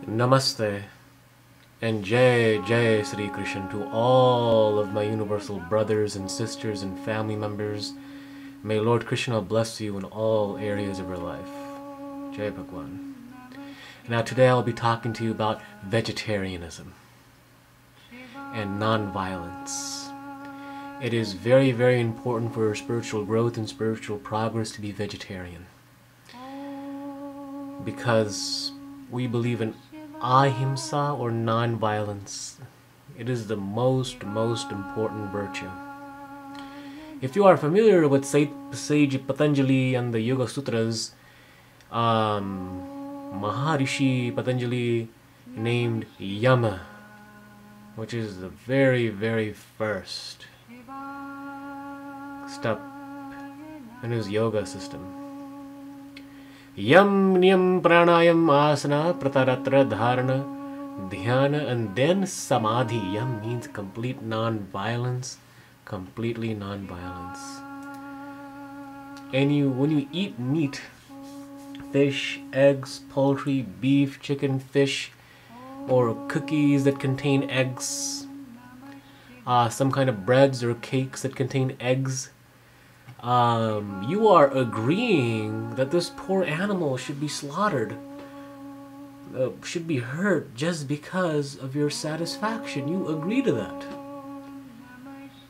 Namaste and Jai Jai Sri Krishna to all of my universal brothers and sisters and family members. May Lord Krishna bless you in all areas of your life. Jai Bhagwan. Now today I'll be talking to you about vegetarianism and non-violence. It is very, very important for spiritual growth and spiritual progress to be vegetarian, because we believe in ahimsa, or non-violence. It is the most important virtue. If you are familiar with Sage Patanjali and the Yoga Sutras, Maharishi Patanjali named Yama, which is the very first step in his yoga system. Yam Niyam Pranayam Asana Prataratra Dharana Dhyana, and then Samadhi. Yam means complete non-violence, completely non-violence. And when you eat meat, fish, eggs, poultry, beef, chicken, fish, or cookies that contain eggs, some kind of breads or cakes that contain eggs, you are agreeing that this poor animal should be slaughtered, should be hurt just because of your satisfaction. You agree to that.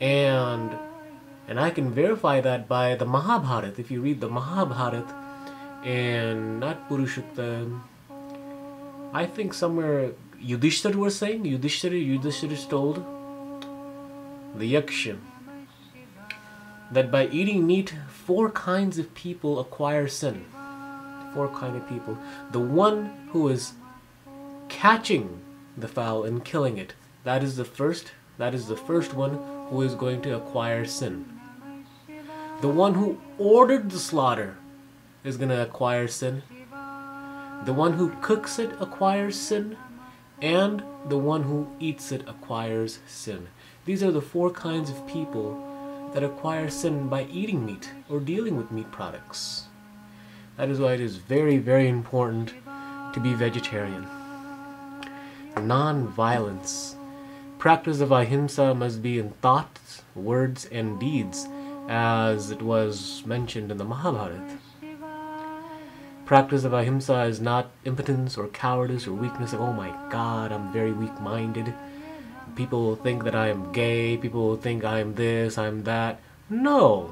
And I can verify that by the Mahabharata. If you read the Mahabharata, and not Purushottam, I think somewhere Yudhishthira was saying, Yudhishthira told the Yaksha that by eating meat, 4 kinds of people acquire sin. 4 kinds of people. The one who is catching the fowl and killing it, that is the first one who is going to acquire sin. The one who ordered the slaughter is going to acquire sin. The one who cooks it acquires sin, and the one who eats it acquires sin. These are the 4 kinds of people that acquire sin by eating meat or dealing with meat products. That is why it is very important to be vegetarian. Non-violence. Practice of ahimsa must be in thoughts, words, and deeds, as it was mentioned in the Mahabharata. Practice of ahimsa is not impotence or cowardice or weakness. Like, oh my God, I'm very weak-minded. People will think that I am gay. People will think I am this, I am that. No.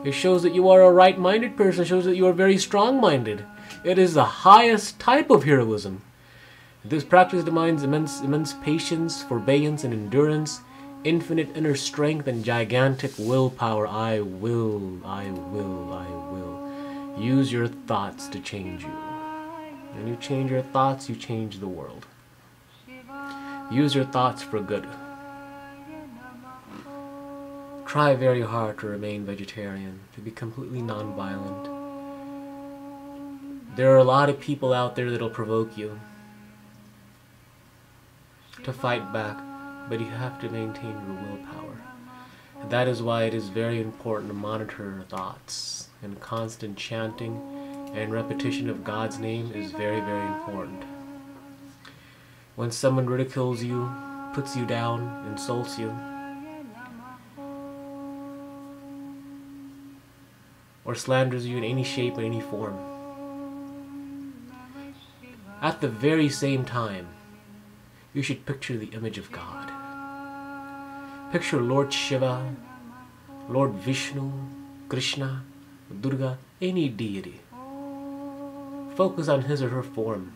It shows that you are a right-minded person. It shows that you are very strong-minded. It is the highest type of heroism. This practice demands immense patience, forbearance, and endurance, infinite inner strength, and gigantic willpower. I will. Use your thoughts to change you. When you change your thoughts, you change the world. Use your thoughts for good. Try very hard to remain vegetarian, to be completely non-violent. There are a lot of people out there that'll provoke you to fight back, but you have to maintain your willpower. And that is why it is very important to monitor your thoughts, and constant chanting and repetition of God's name is very important. When someone ridicules you, puts you down, insults you, or slanders you in any shape or any form, at the very same time, you should picture the image of God. Picture Lord Shiva, Lord Vishnu, Krishna, Durga, any deity. Focus on his or her form.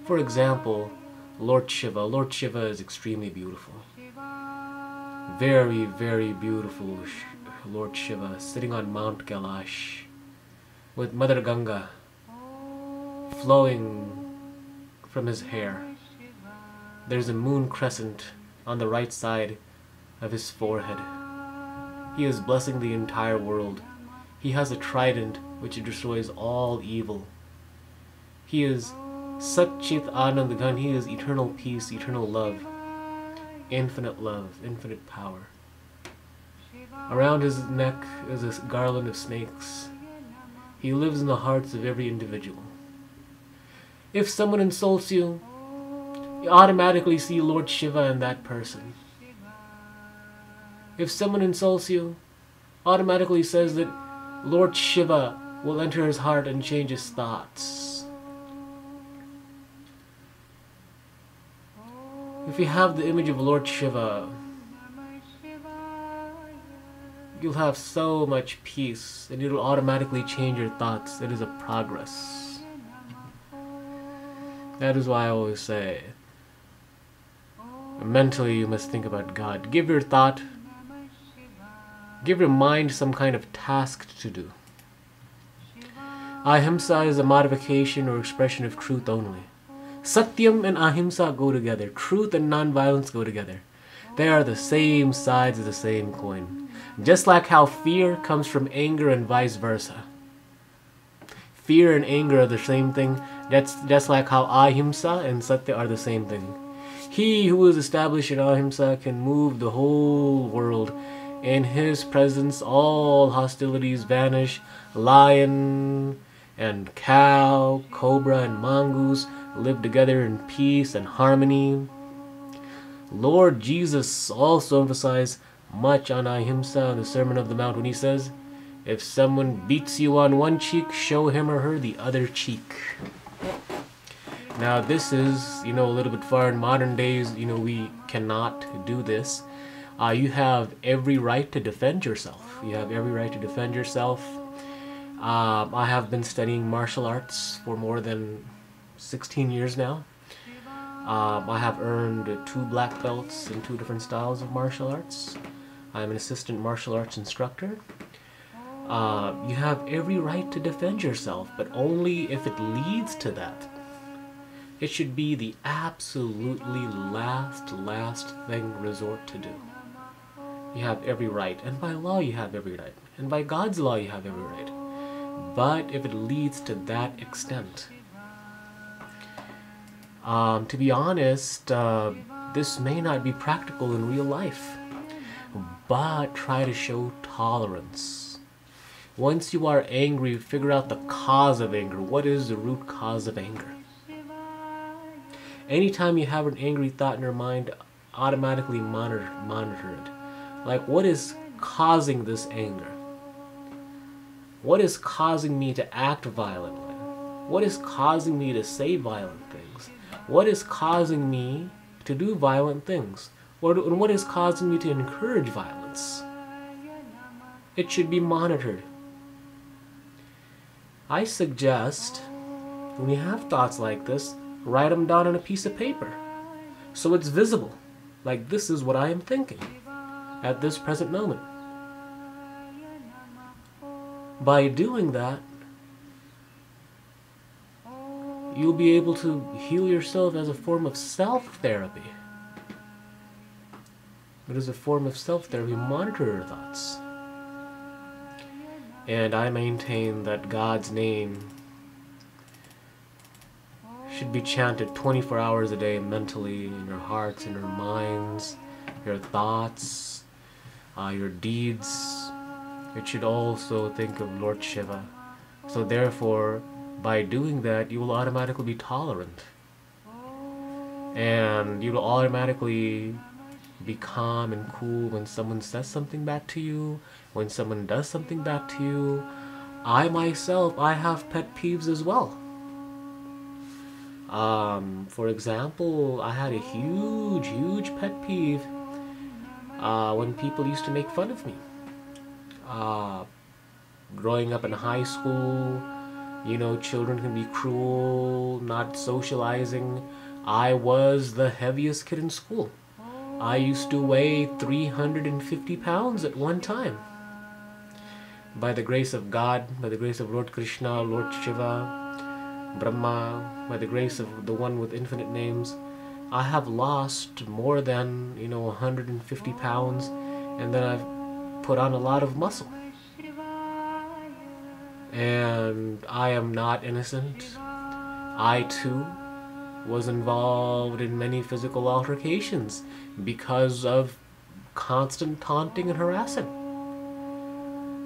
For example, Lord Shiva. Lord Shiva is extremely beautiful. Very beautiful Lord Shiva sitting on Mount Kailash with Mother Ganga flowing from his hair. There's a moon crescent on the right side of his forehead. He is blessing the entire world. He has a trident which destroys all evil. He is Sat Chit Anand Ghan. He is eternal peace, eternal love, infinite power. Around his neck is a garland of snakes. He lives in the hearts of every individual. If someone insults you, you automatically see Lord Shiva in that person. If someone insults you, automatically says that Lord Shiva will enter his heart and change his thoughts. If you have the image of Lord Shiva, you'll have so much peace and it'll automatically change your thoughts. It is a progress. That is why I always say, mentally you must think about God. Give your mind some kind of task to do. Ahimsa is a modification or expression of truth only. Satyam and ahimsa go together. Truth and non-violence go together. They are the same sides of the same coin. Just like how fear comes from anger and vice versa. Fear and anger are the same thing. That's just like how ahimsa and satya are the same thing. He who is established in ahimsa can move the whole world. In his presence all hostilities vanish. Lion and cow, cobra and mongoose live together in peace and harmony. Lord Jesus also emphasized much on ahimsa in the Sermon on the Mount when he says, if someone beats you on one cheek, show him or her the other cheek. Now this is, a little bit far in modern days, we cannot do this. You have every right to defend yourself. You have every right to defend yourself. I have been studying martial arts for more than 16 years now. I have earned 2 black belts in 2 different styles of martial arts. I'm an assistant martial arts instructor. You have every right to defend yourself, but only if it leads to that. It should be the absolutely last thing resort to do. You have every right, and by law you have every right, and by God's law you have every right. But if it leads to that extent, to be honest, this may not be practical in real life, but try to show tolerance. Once you are angry, figure out the cause of anger. What is the root cause of anger? Anytime you have an angry thought in your mind, automatically monitor it. Like, what is causing this anger? What is causing me to act violently? What is causing me to say violent things? What is causing me to do violent things? And what is causing me to encourage violence? It should be monitored. I suggest, when you have thoughts like this, write them down on a piece of paper, so it's visible. Like, this is what I am thinking at this present moment. By doing that, you'll be able to heal yourself as a form of self-therapy. It is a form of self-therapy. Monitor your thoughts. And I maintain that God's name should be chanted 24 hours a day mentally, in your hearts, in your minds, your thoughts, your deeds. It should also think of Lord Shiva. So therefore, by doing that, you will automatically be tolerant. And you will automatically be calm and cool when someone says something bad to you, when someone does something bad to you. I myself, I have pet peeves as well. For example, I had a huge pet peeve when people used to make fun of me. Growing up in high school, children can be cruel, not socializing. I was the heaviest kid in school. I used to weigh 350 pounds at one time. By the grace of God, by the grace of Lord Krishna, Lord Shiva, Brahma, by the grace of the one with infinite names, I have lost more than 150 pounds, and then I've put on a lot of muscle. And I am not innocent. I too was involved in many physical altercations because of constant taunting and harassing.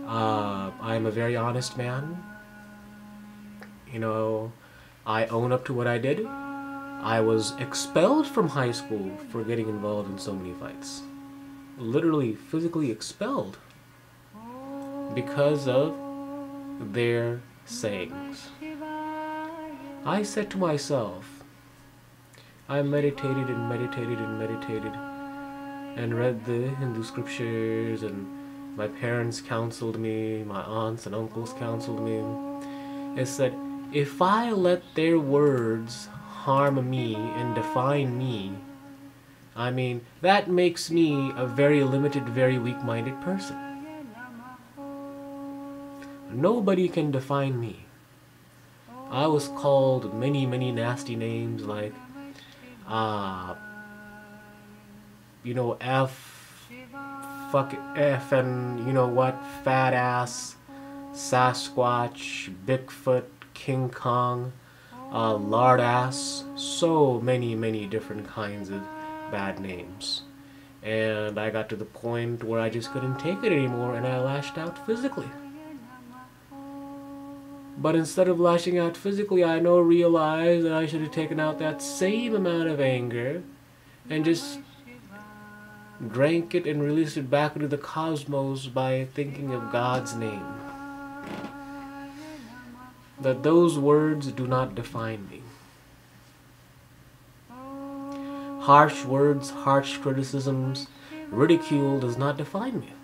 I am a very honest man. I own up to what I did. I was expelled from high school for getting involved in so many fights. Literally, physically expelled because of their sayings. I said to myself, I meditated and meditated and meditated and read the Hindu scriptures, and my parents counseled me, my aunts and uncles counseled me. It said, if I let their words harm me and define me, I mean, that makes me a very limited, very weak-minded person. Nobody can define me. I was called many, many nasty names like, you know, fuck F, and you know what, fat ass, Sasquatch, Bigfoot, King Kong, lard ass, so many, many different kinds of bad names. And I got to the point where I just couldn't take it anymore, and I lashed out physically. But instead of lashing out physically, I now realized that I should have taken out that same amount of anger and just drank it and released it back into the cosmos by thinking of God's name. That those words do not define me. Harsh words, harsh criticisms, ridicule does not define me.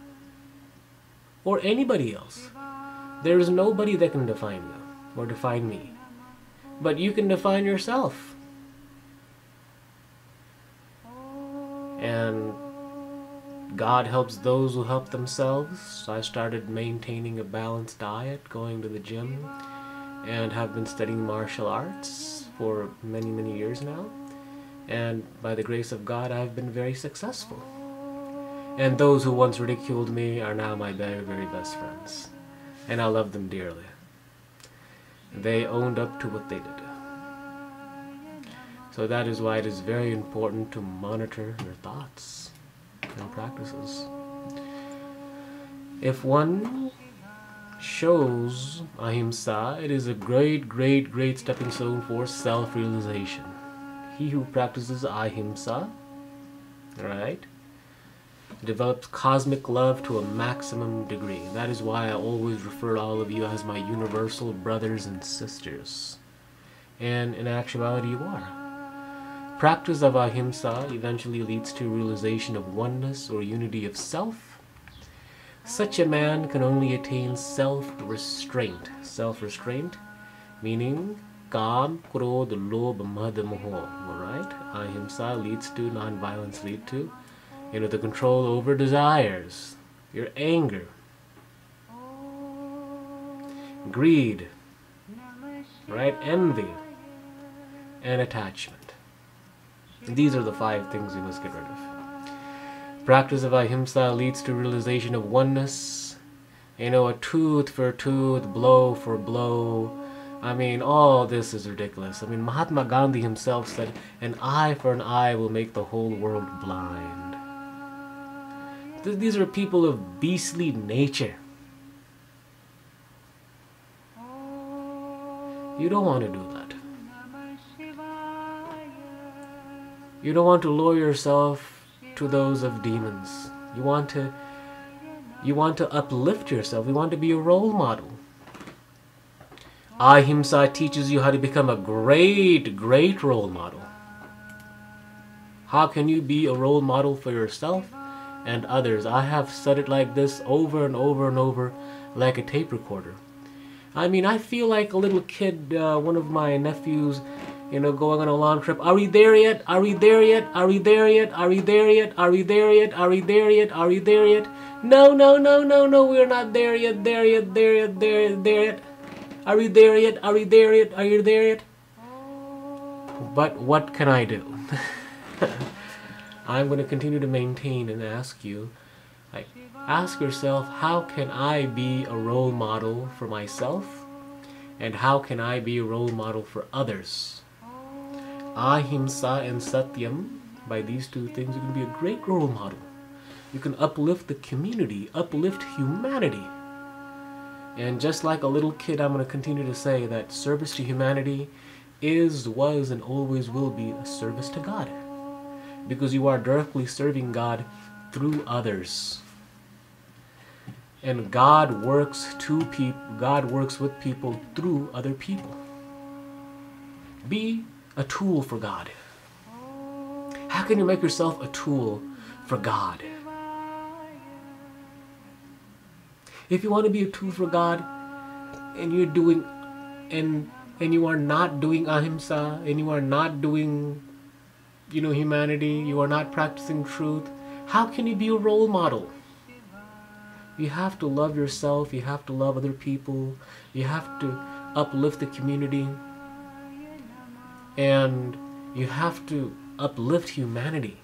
Or anybody else. There is nobody that can define you or define me. But you can define yourself. And God helps those who help themselves. So I started maintaining a balanced diet, going to the gym, and have been studying martial arts for many, many years now. And by the grace of God, I've been very successful. And those who once ridiculed me are now my very, very best friends. And I love them dearly. They owned up to what they did. So that is why it is very important to monitor your thoughts and practices. If one shows ahimsa, it is a great, great, great stepping stone for self-realization. He who practices ahimsa, right, develops cosmic love to a maximum degree. That is why I always refer to all of you as my universal brothers and sisters. And in actuality, you are. Practice of ahimsa eventually leads to realization of oneness or unity of self. Such a man can only attain self-restraint. Self-restraint meaning Kam, Krodh, Lobh, Madh, Moho. Alright? Ahimsa leads to, non-violence lead to, the control over desires, your anger, greed, right? Envy, and attachment. These are the 5 things we must get rid of. Practice of ahimsa leads to realization of oneness. A tooth for tooth, blow for blow. I mean, all this is ridiculous. I mean, Mahatma Gandhi himself said, an eye for an eye will make the whole world blind. These are people of beastly nature. You don't want to do that. You don't want to lower yourself to those of demons. You want to uplift yourself. You want to be a role model. Ahimsa teaches you how to become a great, great role model. How can you be a role model for yourself and others? I have said it like this over and over and over, like a tape recorder. I mean, I feel like a little kid, one of my nephews, going on a long trip. Are we there yet? Are we there yet? Are we there yet? Are we there yet? Are we there yet? Are we there yet? Are we there yet? No, no, no, no, no, we're not there yet, there yet, there yet, there yet, there yet. Are we there yet? Are we there yet? Are you there yet? But what can I do? I'm going to continue to maintain and ask you, ask yourself, how can I be a role model for myself? And how can I be a role model for others? Ahimsa and Satyam, by these 2 things, you can be a great role model. You can uplift the community, uplift humanity. And just like a little kid, I'm going to continue to say that service to humanity is, was, and always will be a service to God. Because you are directly serving God through others. And God works with people through other people. Be a tool for God. How can you make yourself a tool for God? If you want to be a tool for God, and you're doing, and you are not doing ahimsa, and you are not doing, humanity, you are not practicing truth, how can you be a role model? You have to love yourself, you have to love other people, you have to uplift the community, and you have to uplift humanity.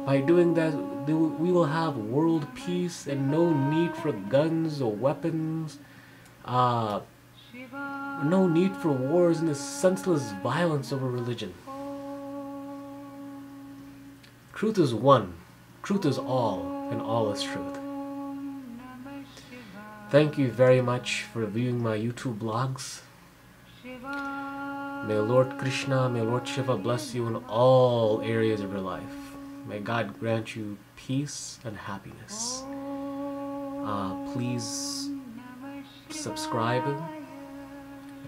By doing that, we will have world peace and no need for guns or weapons, no need for wars and this senseless violence over religion. Truth is one, truth is all, and all is truth. Thank you very much for viewing my YouTube blogs. May Lord Krishna, may Lord Shiva bless you in all areas of your life. May God grant you peace and happiness. Please subscribe.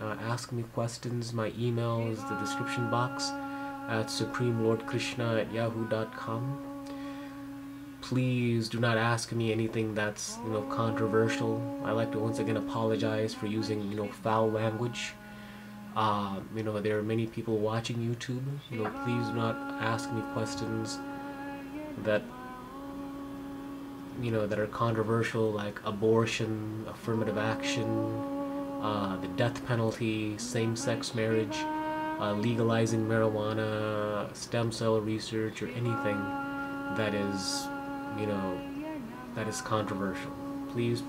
Ask me questions. My email is the description box at supremelordkrishna@yahoo.com. Please do not ask me anything that's controversial. I like to once again apologize for using foul language. There are many people watching YouTube. Please do not ask me questions that that are controversial, like abortion, affirmative action, the death penalty, same-sex marriage, legalizing marijuana, stem cell research, or anything that is controversial. Please,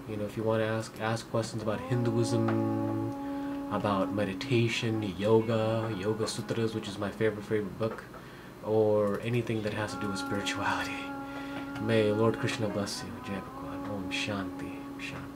if you want to ask questions about Hinduism, about meditation, yoga sutras, which is my favorite book, or anything that has to do with spirituality. May Lord Krishna bless you. Jai Bhagwan. Om Shanti. Shanti.